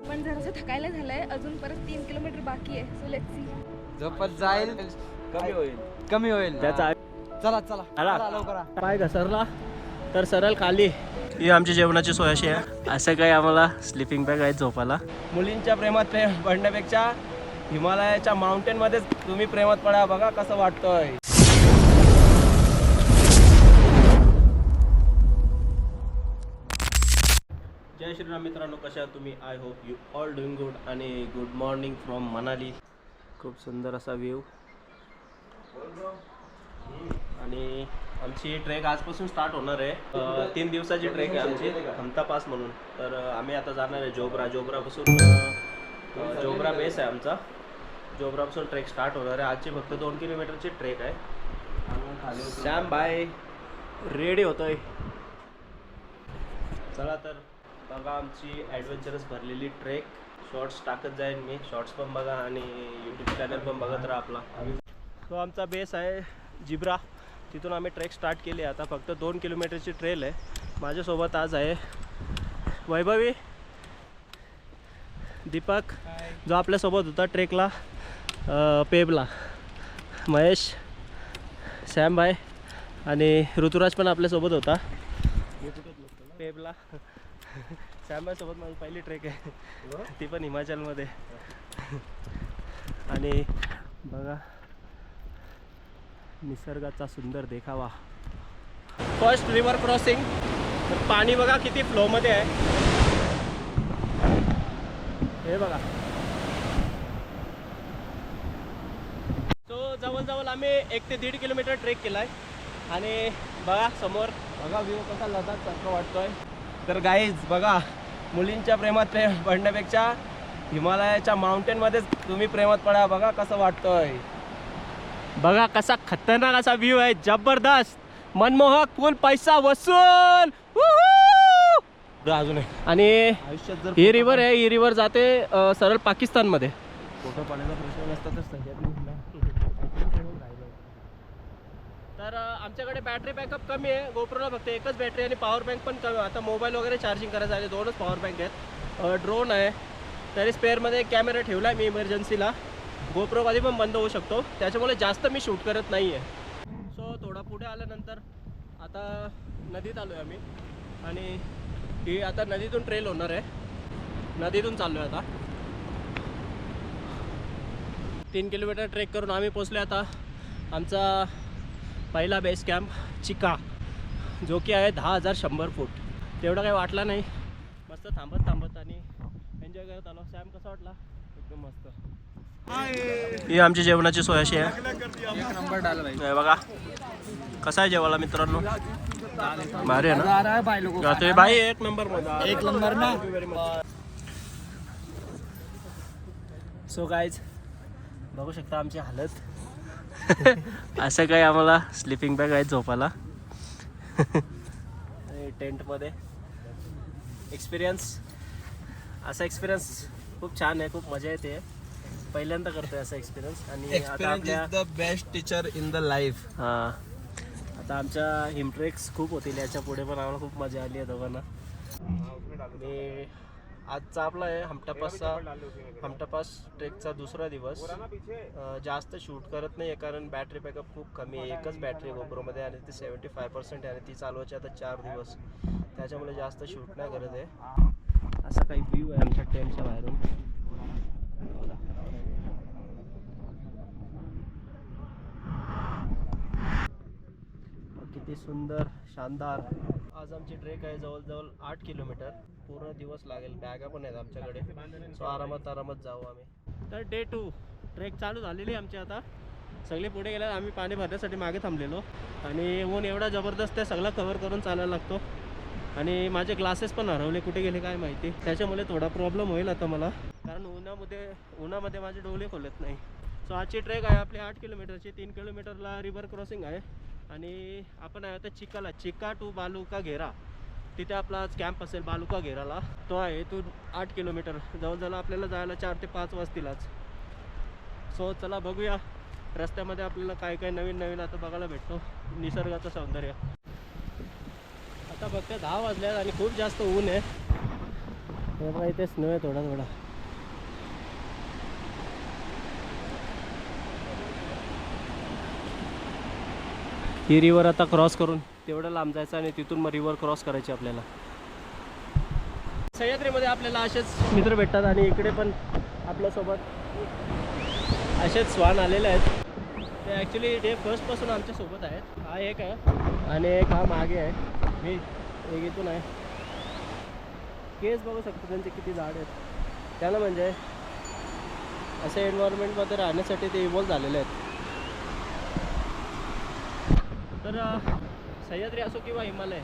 पण जरासं थकायला झालंय, अजून परत 3 किलोमीटर बाकी आहे. So let's see. झोपत जाईल कमी होईल त्याचा चला चला चला लवकर पाय घसरला तर सरळ खाली. ही आमची जेवणाची सोय अशी आहे. असं काही आम्हाला स्लिपिंग बॅग आहे झोपायला. मुलींच्या प्रेमात पडण्यापेक्षा हिमालयाच्या माउंटेनमध्येच तुम्ही प्रेमात पडा, बघा कसं वाटतंय. जय श्रीराम मित्रांनो, कशा आहात तुम्ही? I hope you all doing good. आणि गुड मॉर्निंग फ्रॉम मनाली. खूप सुंदर असा व्ह्यू. आणि आमची ट्रेक आजपासून स्टार्ट होणार आहे. 3 दिवसाची ट्रेक आहे आमची, हमता पास म्हणून. तर आम्ही आता जाणार आहे जोब्रापासून. जोब्रा बेस आहे आमचा. जोब्रापासून ट्रेक स्टार्ट होणार आहे. आजची फक्त 2 किलोमीटरची ट्रेक आहे. श्याम बाय रेडी होतोय. चला तर बघा आमची ॲडव्हेंचरस भरलेली ट्रेक. शॉर्ट्स टाकत जाईन मी. शॉर्ट्स पण बघा आणि यूट्यूब चॅनल पण बघत राहा आपला. तो आमचा बेस आहे जिब्रा. तिथून आम्ही ट्रेक स्टार्ट केली. आता फक्त 2 किलोमीटरची ट्रेल आहे. माझ्यासोबत आज आहे वैभवी, दीपक जो आपल्यासोबत होता ट्रेकला, पेबला महेश, श्यामभाई आणि ऋतुराज पण आपल्यासोबत होता. पेबला श्यामभाईसोबत माझी पहिली ट्रेक आहे, ती पण हिमाचलमध्ये. आणि बघा निसर्गाचा सुंदर देखावा. First river crossing. तर पाणी बघा किती फ्लोमध्ये आहे, हे बघा. तो जवळजवळ आम्ही 1 ते 1.5 किलोमीटर ट्रेक केला आहे. आणि बघा समोर बघा व्ह्यू कसा लदाखसारखं वाटतोय. तर गाईज बघा, मुलींच्या प्रेमात पडण्यापेक्षा हिमालयाच्या माउंटेनमध्येच तुम्ही प्रेमात पडा, बघा कसं वाटतंय. बघा कसा खतरनाक असा व्ह्यू आहे, जबरदस्त, मनमोहक, फुल पैसा वसूल. अजून आणि ही रिव्हर आहे. ही रिव्हर जाते सरळ पाकिस्तानमध्ये. फोटो पाण्याचा प्रश्न नसता तर सगळ्यात. तर आमच्याकडे बॅटरी बॅकअप कमी आहे. गोप्रोला फक्त एकच बॅटरी आणि पॉवर बँक पण कमी. आता मोबाईल वगैरे चार्जिंग करायचं आहे, 2च पॉवर बँक आहेत. ड्रोन आहे, तरी स्पेअरमध्ये एक कॅमेरा ठेवला आहे मी इमर्जन्सीला. गोप्रो कधी पण बंद होऊ शकतो, त्याच्यामुळे जास्त मी शूट करत नाही आहे. सो थोडा पुढे आल्यानंतर आता नदीत आलो आहे आम्ही. आणि ही आता नदीतून ट्रेल होणार आहे. नदीतून चाललो आहे आता. 3 किलोमीटर ट्रेक करून आम्ही पोचलो आता आमचा पहिला बेस कॅम्प चिका, जो की आहे 10,100 फूट. तेवढं काही वाटला नाही. मस्त थांबत आणि एन्जॉय करत आलो. सॅम कसा वाटला? एकदम मस्त. ही आमची जेवणाची सोय अशी आहे. बघा कसा आहे जेवायला मित्रांनो, भारी आहे ना. ते बाई एक नंबर ना. सो गाईज बघू शकता आमची हालत. असं काही आम्हाला स्लिपिंग बॅग आहे झोपायला. टेंटमध्ये असा एक्सपिरियन्स खूप छान आहे, खूप मजा येते. पहिल्यांदा करतोय असा एक्सपिरियन्स. आणि आता आपल्या the best teacher in the life. हां, आता आमच्या हिमट्रेक्स खूप होतील याच्या पुढे, पण आम्हाला खूप मजा आली आहे दोघांना. मी आजचा आपला आहे हमटा पास ट्रेकचा 2रा दिवस. जास्त शूट करत नाही आहे कारण बॅटरी बॅकअप खूप कमी आहे. एकच बॅटरी गोप्रोमध्ये आणि ती 75% आहे आणि ती चालवायची आता 4 दिवस. त्याच्यामुळे जास्त शूट नाही करत आहे. असा काही व्ह्यू आहे आमच्या टेंटच्या बाहेरून. किती सुंदर, शानदार. आज आमची ट्रेक आहे जवळजवळ 8 किलोमीटर. पूर्ण दिवस लागेल. बॅगा पण आहेत आमच्याकडे, सो आरामात जाऊ आम्ही. तर डे 2 ट्रेक चालू झालेली आमची. आता सगळे पुढे गेल्यावर आम्ही पाणी भरण्यासाठी मागे थांबलेलो. आणि ऊन एवढा जबरदस्त आहे, सगळं कव्हर करून चालायला लागतो. आणि माझे ग्लासेस पण हरवले, कुठे गेले काय माहिती. त्याच्यामुळे थोडा प्रॉब्लेम होईल आता मला, कारण उन्हामध्ये माझे डोळे खोलत नाही. सो आजची ट्रेक आहे आपली 8 किलोमीटरची. 3 किलोमीटरला रिव्हर क्रॉसिंग आहे. आणि आपण आहे आता चिका टू बालुका घेरा. तिथे आपला कॅम्प असेल बालुका घेराला. तो आहे इथून 8 किलोमीटर. जवळजवळ आपल्याला जायला 4 ते 5 वाजतीलच. सो चला बघूया रस्त्यामध्ये आपल्याला काय काय नवीन आता बघायला भेटतो. निसर्गाचं सौंदर्य. आता फक्त 10 वाजल्यात आणि खूप जास्त ऊन आहे. हे बघा इथे स्नो आहे थोडा थोडा. ही रिवर आता क्रॉस करून तेवढं लांब जायचं आणि तिथून मग रिवर क्रॉस करायची आपल्याला. सह्याद्रीमध्ये आपल्याला असेच मित्र भेटतात आणि इकडे पण आपल्यासोबत असेच स्वान आलेले आहेत. ते ॲक्च्युली डे फर्स्टपासून आमच्यासोबत आहेत. हा एक आहे आणि एक हा मागे आहे. मी एक इथून आहे. केस बघू शकतो त्यांचे किती झाड आहेत. त्याला म्हणजे अशा एन्व्हायरमेंटमध्ये राहण्यासाठी ते इव्हॉल्व झालेले आहेत. तर सह्याद्री असो किंवा हिमालय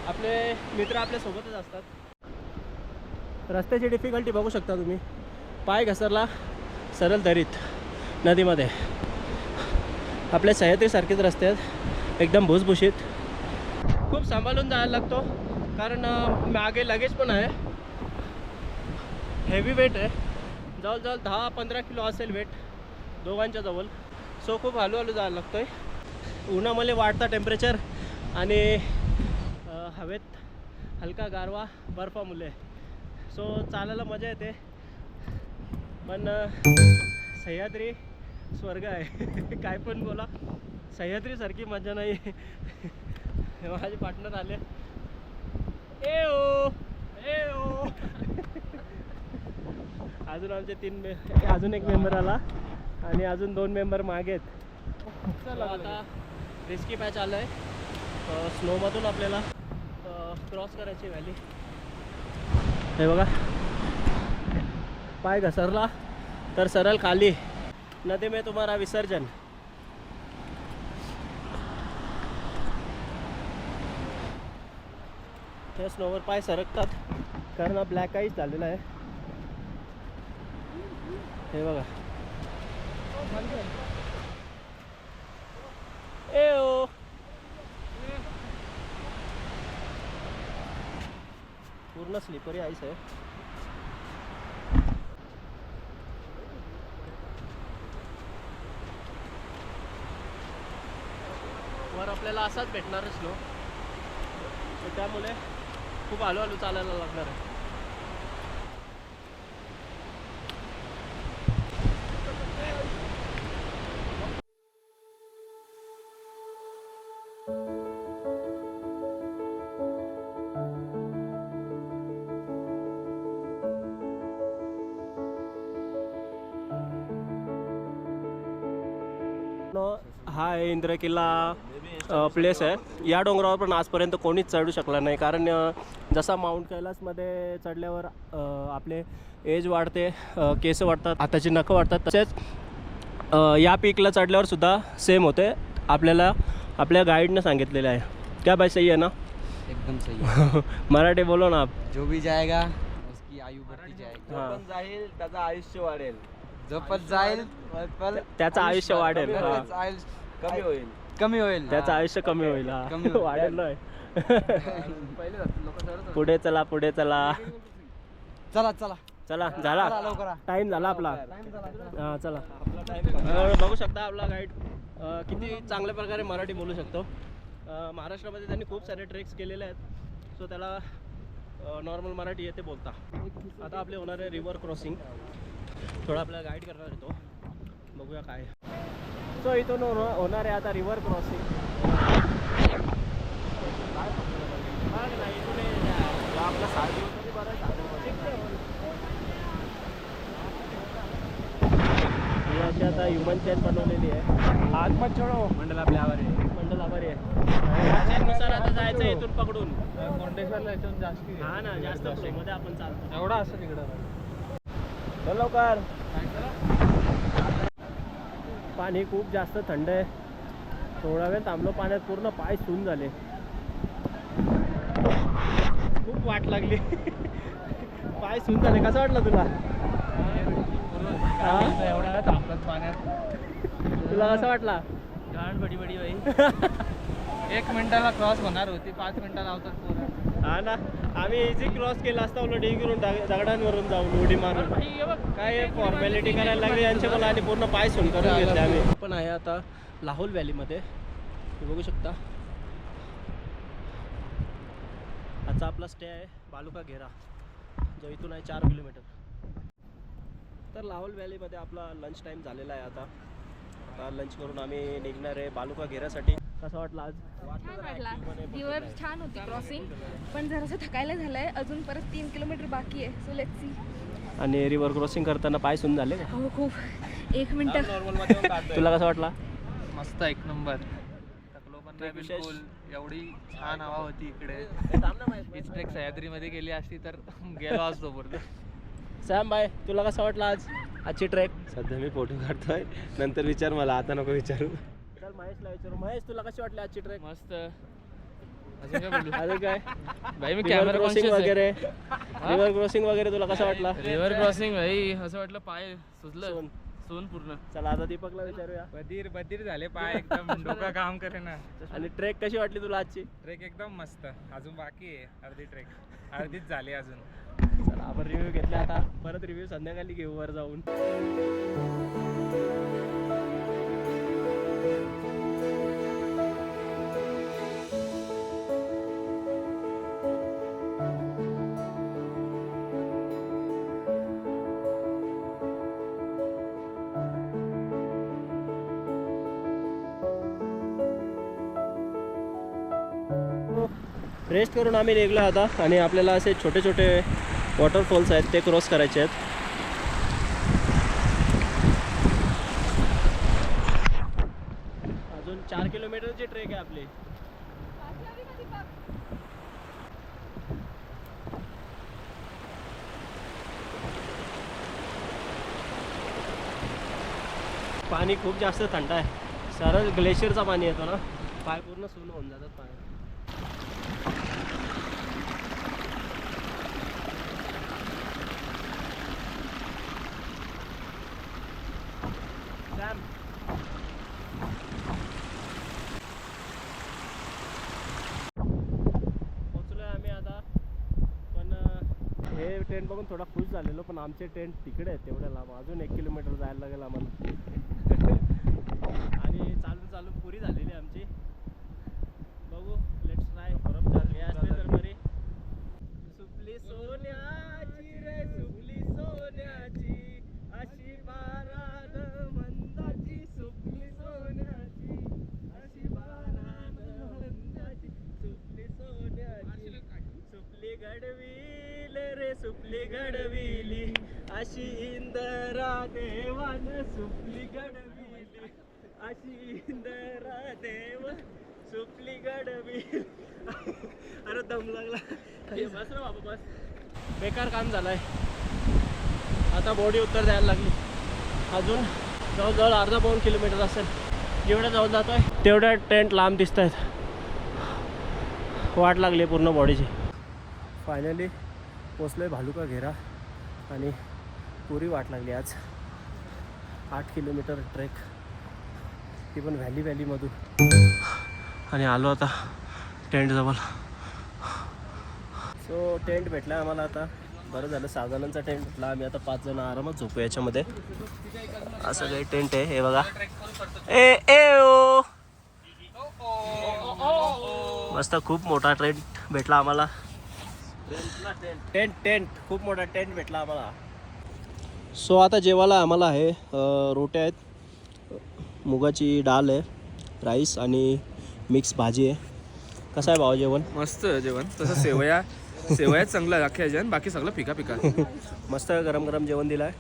आपले मित्र आपल्यासोबतच असतात. रस्त्याची डिफिकल्टी बघू शकता तुम्ही. पाय घसरला सरळ दरीत नदीमध्ये. आपल्या सह्याद्रीसारखेच रस्ते आहेत एकदम भुसभुशीत. खूप सांभाळून जायला लागतो कारण मागे लगेज पण आहे. हेवी वेट आहे. जवळजवळ 10-15 किलो असेल वेट दोघांच्या जवळ. सो खूप हळूहळू जायला लागतो आहे. उन्हामध्ये वाढता टेम्परेचर आणि हवेत हलका गारवा बर्फामुळे. सो चालायला मजा येते. पण सह्याद्री स्वर्ग आहे. काय पण बोला सह्याद्रीसारखी मजा नाही. माझे पार्टनर आले. ए ओ ए ओ अजून आमचे अजून एक मेंबर आला आणि अजून 2 मेंबर मागे आहेत. आता रिस्की पॅच आलं आहे. स्नोमधून आपल्याला क्रॉस करायची व्हॅली. हे बघा पाय घसरला तर सरळ खाली नदी में तुम्हारा विसर्जन. हे स्नोवर पाय सरकतात कारण हा ब्लॅक आईस झालेला आहे. हे बघा ए ओ पूर्ण स्लिपरी आईस आहे. वर आपल्याला असाच भेटणार स्नो. तर त्यामुळे खूप हळूहळू चालायला लागणार आहे. हा आहे इंद्रकिल्ला प्लेस आहे. या डोंगरावर पण आजपर्यंत कोणीच चढू शकला नाही कारण जसा माउंट कैलासमध्ये चढल्यावर आपले एज वाढते, केस वाढतात, हाताची नखं वाढतात. तसेच या पीकला चढल्यावर सुद्धा सेम होते. आपल्याला आपल्या गाईडने सांगितलेलं आहे. क्या भाई सही आहे ना? एकदम सही. मराठी बोलो ना आप. जो भी जाएगा उसकी आयु बढ़ती जाएगी. हाँ. जो पण जाईल त्याचं आयुष्य वाढेल. जो पण जाईल त्याचं आयुष्य वाढेल. त्याचं आयुष्य कमी होईल. कमी होईल. त्याचं आयुष्य कमी होईल. हा. कमी होईल. वाढेल नाही. पहिले लोक चढत पुढे चला पुढे चला. चला चला चला झाला लवकर. टाइम झाला आपला. हां चला. बघू शकता आपला गाईड किती चांगल्या प्रकारे मराठी बोलू शकतो. महाराष्ट्रामध्ये त्यांनी खूप सारे ट्रेक्स केलेले आहेत. सो त्याला नॉर्मल मराठी येते बोलता. आता आपले होणार आहे रिव्हर क्रॉसिंग. थोडा आपल्याला गाईड करणार आहे तो. बघूया काय. सो इथून होणार आहे आता रिव्हर क्रॉसिंग. आपला 7 दिवस बरं अशी आता ह्युमन चेन बनवलेली आहे. आज मत छोडो मंडल आपल्या आभारी आहे. मंडल आभारी आहे. चेननुसार आता जायचं इथून पकडून कोंडेश्वरला याच्यातून जास्त. हा ना जास्त मध्ये आपण चालतो एवढा असं तिकडं. लवकर. पाणी खूप जास्त थंड आहे. थोडा वेळ थांबलो पाण्यात पूर्ण पाय सून झाले. खूप वाट लागली. पाय सून झाले. कसं वाटलं तुला? एवढा वेळ थांबलात पाण्यात. तुला कसं वाटला? गाण बडी बडी बाई. 1 मिनिटाला क्रॉस होणार होती 5 मिनिटाला लावतात पोरं. हा ना. आम्ही इझी क्रॉस केला असता उलट इकडून दगडांवरून जाऊन उडी मारून. काय फॉर्मॅलिटी करायला लागली यांच्या मला आणि पूर्ण पाय सून करून घेतले आम्ही. पण आहे आता लाहोल व्हॅलीमध्ये. बघू शकता. आजचा आपला स्टे आहे बालुका घेरा, जो इथून आहे 4 किलोमीटर. तर लाहोल व्हॅलीमध्ये आपला लंच टाईम झालेला आहे. आता लंच करून आम्ही निघणार आहे बालुका घेऱ्यासाठी. कसं वाटलं आज? छान वाटला. दिवस छान होती क्रॉसिंग, पण जरासं थकायला झालंय. अजून परत 3 किलोमीटर बाकी आहे. So let's see. आणि रिव्हर क्रॉसिंग करताना पाय सुन झाले का? हो खूप. 1 मिनिट. तुला कसं वाटला? मस्त एक नंबर. थकलो पण नाही बिलकुल. एवढी छान हवा होती इकडे. हीच ट्रेक सह्याद्रीमध्ये गेली असती तर गेलो असतो पूर्ण. सॅम बाय, तुला कसं वाटलं आजची ट्रेक? सध्या मी फोटो काढतोय, नंतर विचार मला, आता नको विचारू. चल महेशला विचारू. महेश, तुला कशी वाटली आजची ट्रेक? मस्त. अजून काय बोलू? अरे काय भाई मी रिव्हर कॅमेरा क्रॉसिंग वगैरे, रिव्हर क्रॉसिंग वगैरे तुला कसं वाटला? रिव्हर क्रॉसिंग भाई असं वाटलं पाय सुजलं. सोन. सोन पूर्ण. चला आता दीपकला विचारूया. बधीर झाले पाय, एकदम डोकं काम करे ना. आणि ट्रेक कशी वाटली तुला आजची? ट्रेक एकदम मस्त. अजून बाकी आहे अर्धी ट्रेक, अर्धीच झाली अजून. चला आपण रिव्ह्यू घेतले, आता परत रिव्ह्यू संध्याकाळी घेऊ वर जाऊन. रेस्ट करून आम्ही निघलो आता, आणि आपल्याला असे छोटे छोटे वॉटरफॉल्स आहेत ते क्रॉस करायचे आहेत. अजून 4 किलोमीटरची ट्रेक आहे आपली. पाणी खूप जास्त थंड आहे. सरळ ग्लेशियरचा पाणी येतो ना, पाय पूर्ण सून होऊन जातात पाणी. पोचलोय आम्ही आता, पण हे टेंट बघून थोडा खुश झालेलो, पण आमचे टेंट तिकडे आहेत तेवढ्या लांब. अजून 1 किलोमीटर जायला लागेल आम्हाला. आणि चालून पुरी झालेली आमची. बघू, लेट्स ट्राय. बरोबर चालली असते तर बरी. सुपली सोन्याची रे सुपली सोन्याची, अशी बारान मंदाची. सुपली सोन्याची अशी बारान मंदाची. सुपली सोन्याची सुपली घडविल रे सुपली घडविली, अशी इंदरा देवान सुपली घडविली, अशी इंदरा देव सुपली घडविली. अरे दम लागला. बस रे बाबा बस. बेकार काम झालंय. आता बॉडी उत्तर द्यायला लागली. अजून जवळजवळ अर्धा 2 किलोमीटर असेल. जेवढ्या जवळ जातोय तेवढ्या टेंट लांब दिसत आहेत. वाट लागली पूर्ण बॉडीची. फायनली पोचलोय भालुका घेरा, आणि पुरी वाट लागली आज. 8 किलोमीटर ट्रेक, ती पण व्हॅलीमधून. आणि आलो आता टेंटजवळ. सो टेंट भेटला आम्हाला आता. बरं झालं 6 जणांचा टेंट भेटला. आम्ही आता 5 जण आरामात झोपू याच्यामध्ये. असं काही टेंट आहे हे बघा. ओ मस्त खूप मोठा टेंट भेटला आम्हाला. टेंट खूप मोठा टेंट भेटला आम्हाला. सो आता जेवायला आम्हाला आहे रोट्या आहेत, मुगाची डाळ आहे, राईस आणि मिक्स भाजी आहे. कसं आहे भाऊ जेवण? मस्त जेवण. तसं सेवया चांगलं आहे अख्ख्या ह्याच्यात, बाकी सगळं पिका मस्त गरम गरम जेवण दिलं आहे.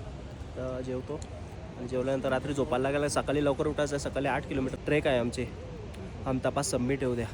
तर जेवतो, आणि जेवल्यानंतर रात्री झोपायला लागेल. सकाळी लवकर उठायचं आहे. सकाळी 8 किलोमीटर ट्रेक आहे आमची. हम तपास सबमिट येऊ द्या.